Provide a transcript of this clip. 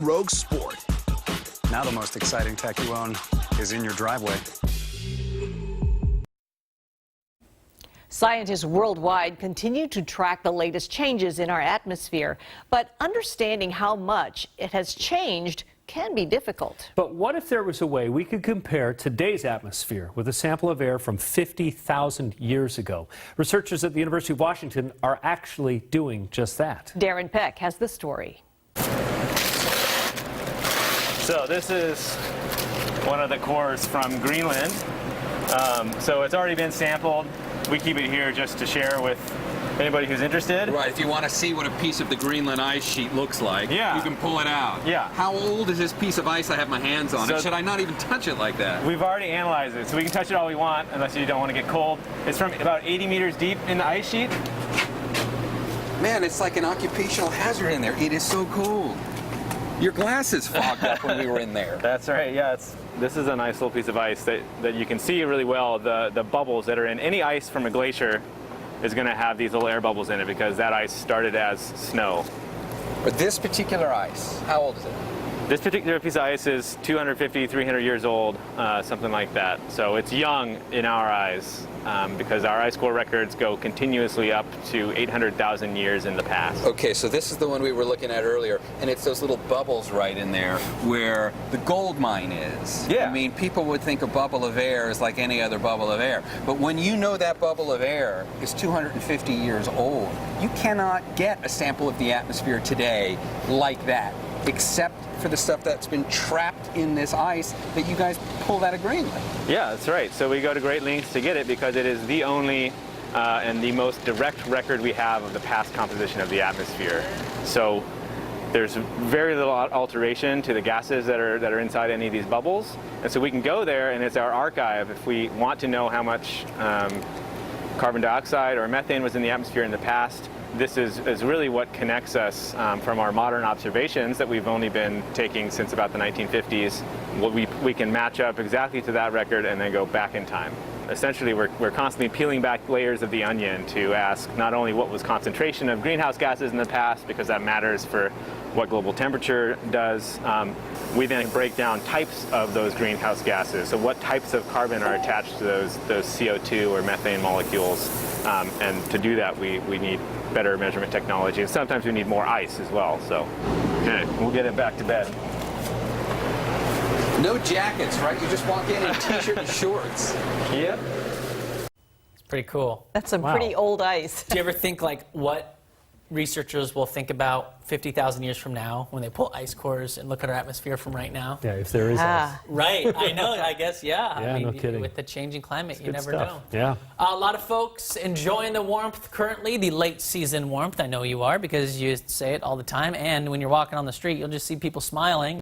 Rogue Sport. Now the most exciting tech you own is in your driveway. Scientists worldwide continue to track the latest changes in our atmosphere, but understanding how much it has changed can be difficult. But what if there was a way we could compare today's atmosphere with a sample of air from 50,000 years ago? Researchers at the University of Washington are actually doing just that. Darren Peck has the story. So this is one of the cores from Greenland. So it's already been sampled. We keep it here just to share with anybody who's interested. Right, if you want to see what a piece of the Greenland ice sheet looks like, yeah, you can pull it out. Yeah. How old is this piece of ice I have my hands on? Should I not even touch it like that? We've already analyzed it, so we can touch it all we want unless you don't want to get cold. It's from about 80 meters deep in the ice sheet. Man, it's like an occupational hazard in there. It is so cold. Your glasses fogged up when we were in there. That's right, yeah. This is a nice little piece of ice that you can see really well. The bubbles that are in any ice from a glacier is going to have these little air bubbles in it because that ice started as snow. But this particular ice, how old is it? This particular piece of ice is 250, 300 years old, something like that. So it's young in our eyes because our ice core records go continuously up to 800,000 years in the past. Okay, so this is the one we were looking at earlier, and it's those little bubbles right in there where the gold mine is. Yeah. I mean, people would think a bubble of air is like any other bubble of air. But when you know that bubble of air is 250 years old, you cannot get a sample of the atmosphere today like that, except for the stuff that's been trapped in this ice that you guys pulled out of Greenland. Yeah, that's right. So we go to great lengths to get it because it is the only and the most direct record we have of the past composition of the atmosphere. So there's very little alteration to the gases that are inside any of these bubbles. And so we can go there and it's our archive if we want to know how much carbon dioxide or methane was in the atmosphere in the past. This is really what connects us from our modern observations that we've only been taking since about the 1950s. We can match up exactly to that record and then go back in time. Essentially, we're constantly peeling back layers of the onion to ask not only what was concentration of greenhouse gases in the past, because that matters for what global temperature does. We then break down types of those greenhouse gases. So what types of carbon are attached to those CO2 or methane molecules? And to do that, we need better measurement technology. And sometimes we need more ice as well. So, okay, we'll get it back to bed. No jackets, right? You just walk in t-shirt and shorts. Yep. It's pretty cool. That's some pretty old ice. Do you ever think like what researchers will think about 50,000 years from now when they pull ice cores and look at our atmosphere from right now? Yeah, if there is ice. Right, I know, I guess, yeah. Yeah, I mean, no kidding. with the changing climate, you Good never stuff. know. Yeah. A lot of folks enjoying the warmth currently, the late season warmth. I know you are because you say it all the time. And when you're walking on the street, you'll just see people smiling.